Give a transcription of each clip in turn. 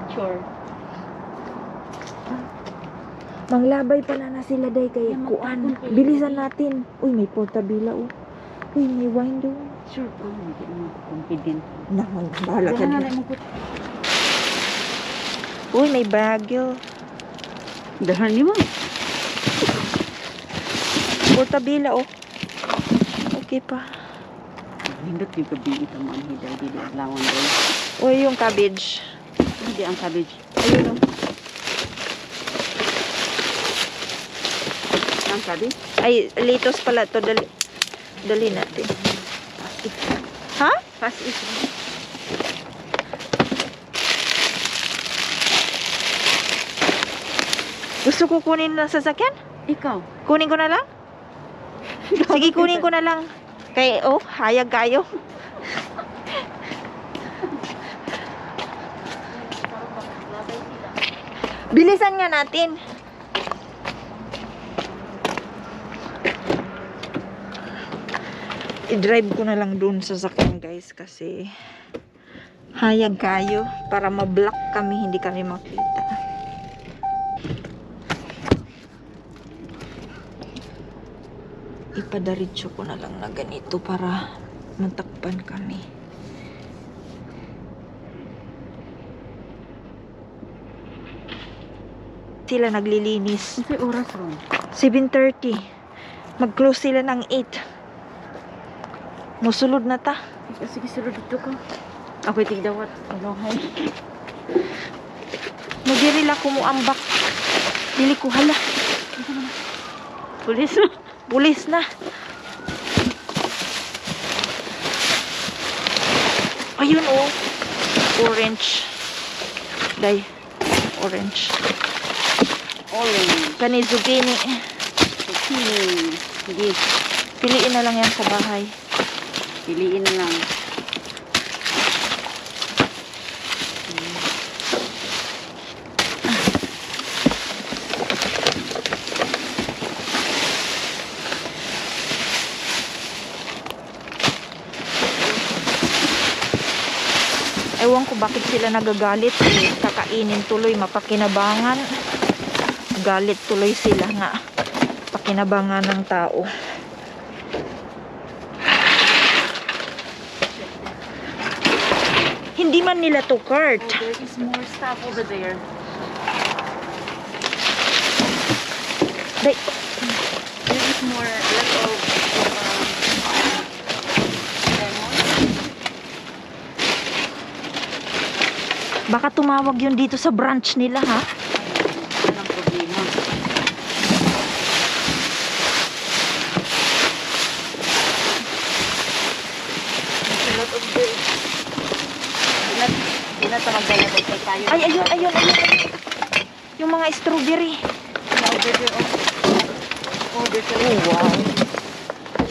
picture. Manglabay pala na sila day kay kuan. Bilisan natin. Uy, may portabila oh. Uy, may wine doon. Sure ko, hindi mo confident. Naman, bahala ka Wala din. na mo. Uy, may bagyo. Dahan ni mo. Portabila oh. Okay pa. Hindot yung gabi ito mo ang hiday dili adlawan day. Uy, yung cabbage. Hindi ang cabbage. Ayun oh. Ang cabbage? Ay, litos pala to. Dali natin. Ha? Fast is. Gusto ko kunin na sasakyan? Ikaw. Kunin ko na lang? Sige, kunin ko na lang. Kay, oh, hayag kayo. Bilisan nga natin. I-drive ko na lang dun sa sakyan guys kasi hayag kayo para ma-block kami, hindi kami makita. Ipadaritso ko na lang na ganito para matakpan kami. Sila naglilinis. Kasi oras ron. 7:30. Mag-close sila ng 8. Musulod na ta. Sige, sulod dito ka. Ako'y tigdawat. Ano, hay. Magirila ko mo ambak. Dili ko hala. Pulis. Pulis na. Ayun oh. Orange. Day. Orange. Orange. Kani zucchini. Zucchini. Sige. Piliin na lang yan sa bahay. Piliin na lang. Ewan ko bakit sila nagagalit. Kakainin tuloy, mapakinabangan. Galit tuloy sila nga. Pakinabangan ng tao. Hindi man nila to cart. Oh, there is more stuff over there. Day, There is more lot of lemon. baka tumawag yun dito sa branch nila ha. Walang problema. There's a lot of grapes. Di na ito magdala kay tayo. Ay, ayun. Yung mga strawberry. Over there, oh. Oh, there's a lot. Wow.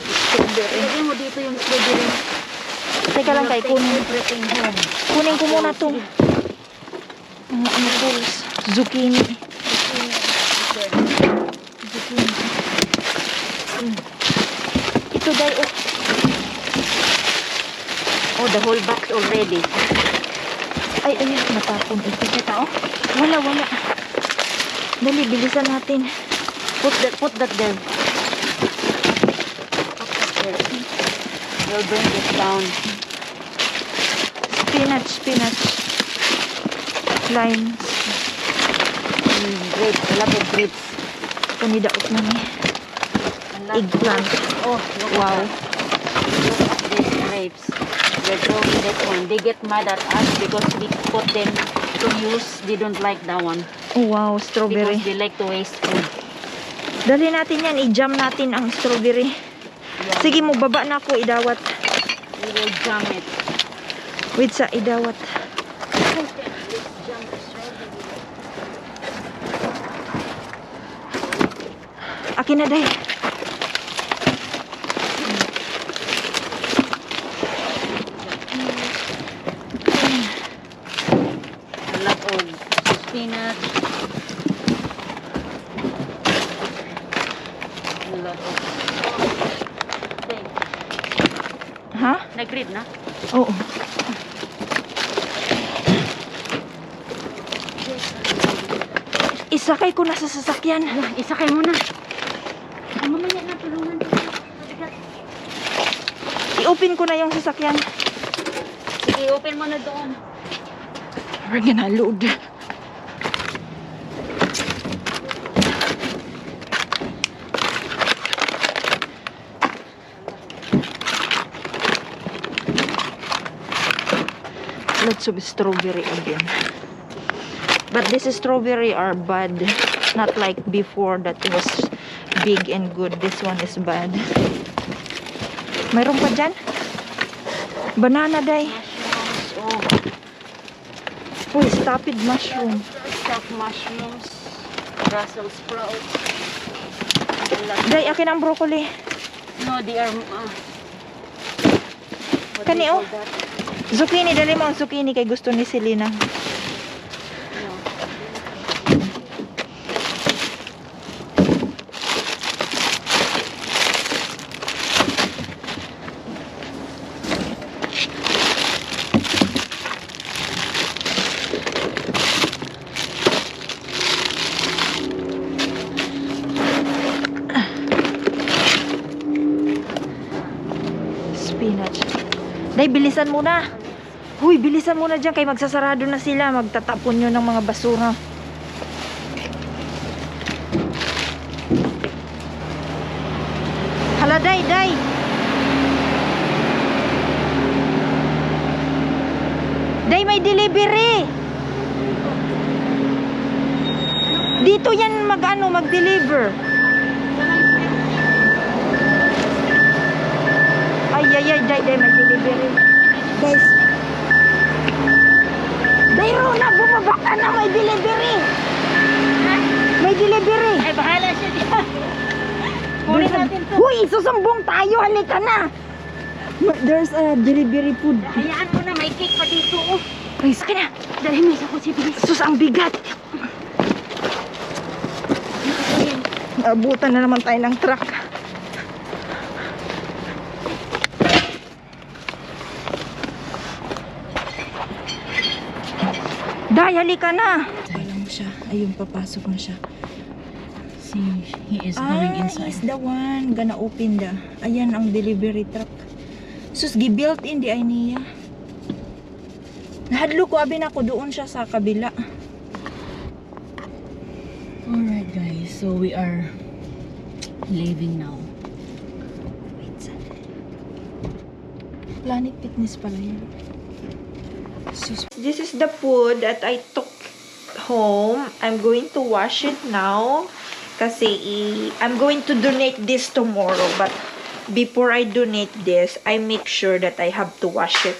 Strawberry. Lagay mo dito yung strawberry. Teka lang kay, kunin. Everything home. Kunin ko muna to. Mga ano po, zucchini. Zucchini. Ito dahil, oh. Oh, the whole box already. Ay, ayun, natapon ito. Kita, oh. Wala. Dali, bilisan natin. Put that there. We'll bring this down. Spinach. Limes. Grapes, a lot of grapes. Kanidaot na ni. Eggplant. Oh, look Wow. at that. Look at these grapes. They're throwing this one. They get mad at us because we put them to use. They don't like that one. Oh, wow, strawberry. Because they like to waste food. Dali natin yan. I-jam natin ang strawberry. Yeah. Sige mo, baba na ako. Idawat. We will jam it. Wait sa idawat. Let's jam the strawberry. Akin na day. A lot of spinach. A lot of... Ha? Nag-read na? Oo. isakay ko na sa sasakyan. Isakay mo na. Mamaya na, tulungan ko. I-open ko na yung sasakyan. Sige, open mo na doon. We're gonna load. Lots of strawberry again. But this strawberry are bad. Not like before that it was big and good. This one is bad. Mayroon pa dyan? Banana day. Mushrooms. Oh, Uy, stupid mushroom. stuffed mushrooms. Brussels sprouts. Day, akin ang broccoli. No, they are... what Kani, do you oh. call that? Zucchini, dali mo ang zucchini kay gusto ni Selena. No. Spinach. Day, bilisan mo na. Huy, bilisan mo na dyan kay magsasarado na sila. Magtatapon nyo ng mga basura. Hala, day, day. Day, may delivery. Dito yan mag-deliver. Ay, day, may delivery. Guys. Day, Rona, bumaba ka na, may delivery. May delivery. Ay, bahala siya dyan. Kunin natin to. Huy, susumbong tayo, halika na. There's a delivery food. Hayaan mo na, may cake pa dito. Oh. Guys, ka na. Dali mo sa kutsi, bilis. Sus, ang bigat. Abutan na naman tayo ng truck. Day, halika na. Walang siya. Ayun, papasok na siya. See, he is going He's the one gonna open the. Ayan ang delivery truck. Sus, gibuilt in di ay niya. Nahadlo ko abin ako doon siya sa kabila. Alright guys, so we are leaving now. Wait, saan? Planet Fitness pala yan. Sus. This is the food that I took home. I'm going to wash it now. Kasi I'm going to donate this tomorrow. But before I donate this, I make sure that I have to wash it.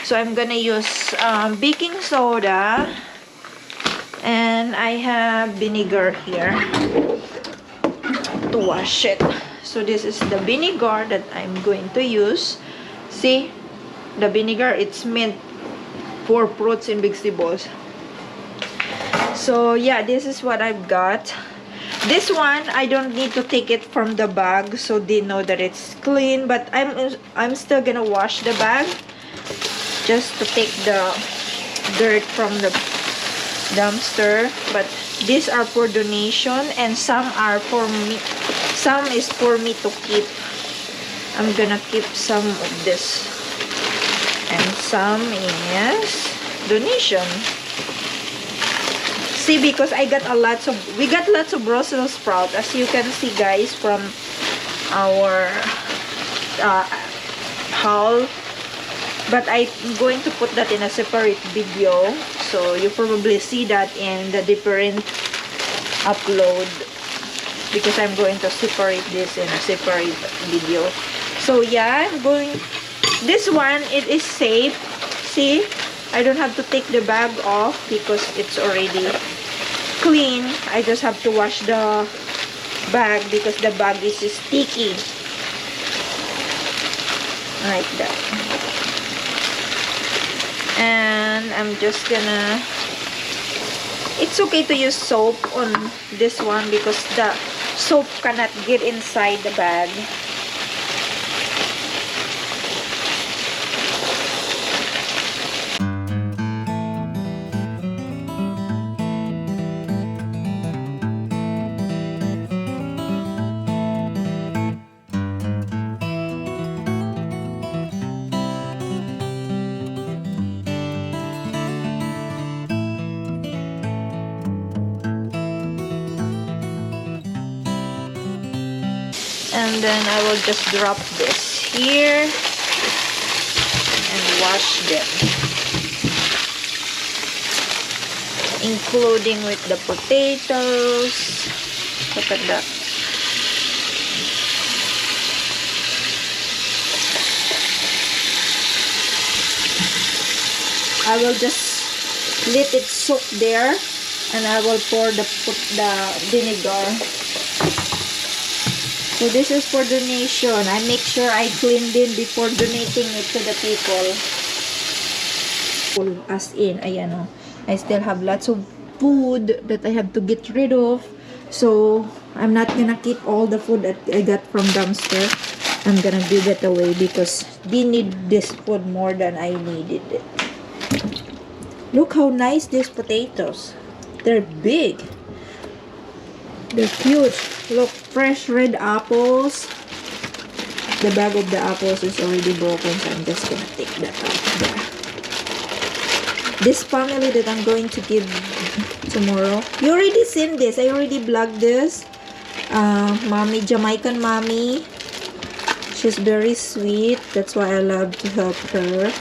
So I'm gonna use baking soda. And I have vinegar here to wash it. So this is the vinegar that I'm going to use. See? The vinegar, it's meant for fruits and vegetables. So yeah, this is what I've got. This one, I don't need to take it from the bag so they know that it's clean. But I'm still gonna wash the bag just to take the dirt from the dumpster. But these are for donation and some are for me. Some is for me to keep. I'm gonna keep some of this. And some is donation. See, because we got lots of Brussels sprout, as you can see, guys, from our haul. But I'm going to put that in a separate video, so you probably see that in the different upload, because I'm going to separate this in a separate video. So yeah, this one, it is safe. See, I don't have to take the bag off because it's already clean. I just have to wash the bag because the bag is sticky. Like that. And I'm just gonna... It's okay to use soap on this one because the soap cannot get inside the bag. And then I will just drop this here and wash them, including with the potatoes. Look at that. I will just let it soak there, and I will put the vinegar. So this is for donation. I make sure I clean them before donating it to the people. As in, ayan o. I still have lots of food that I have to get rid of. So I'm not gonna keep all the food that I got from dumpster. I'm gonna give it away because they need this food more than I needed it. Look how nice these potatoes. They're big. They're cute. Look, fresh red apples. The bag of the apples is already broken, so I'm just gonna take that out there. This family that I'm going to give tomorrow. You already seen this. I already vlogged this. Mommy, Jamaican mommy. She's very sweet. That's why I love to help her.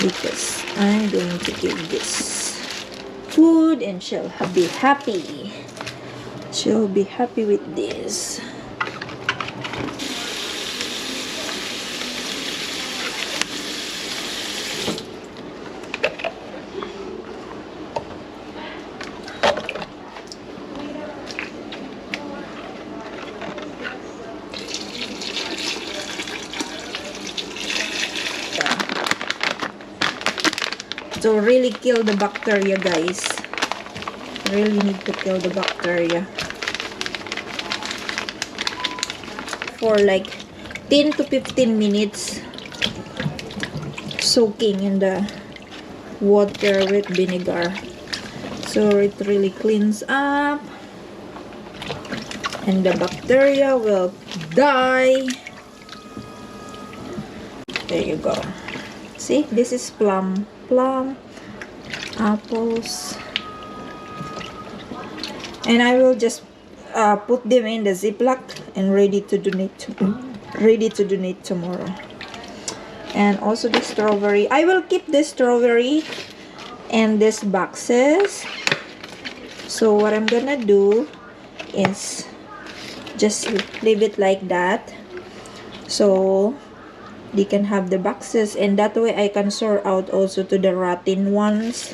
Because I'm going to give this food and she'll be happy. She'll be happy with this. So really kill the bacteria, guys. Really need to kill the bacteria. For like 10 to 15 minutes soaking in the water with vinegar. So it really cleans up and the bacteria will die. There you go. See, this is plum, apples, and I will just put them in the Ziploc and ready to donate tomorrow. And also the strawberry, I will keep this strawberry and these boxes. So what I'm gonna do is just leave it like that, so they can have the boxes, and that way I can sort out also to the rotten ones.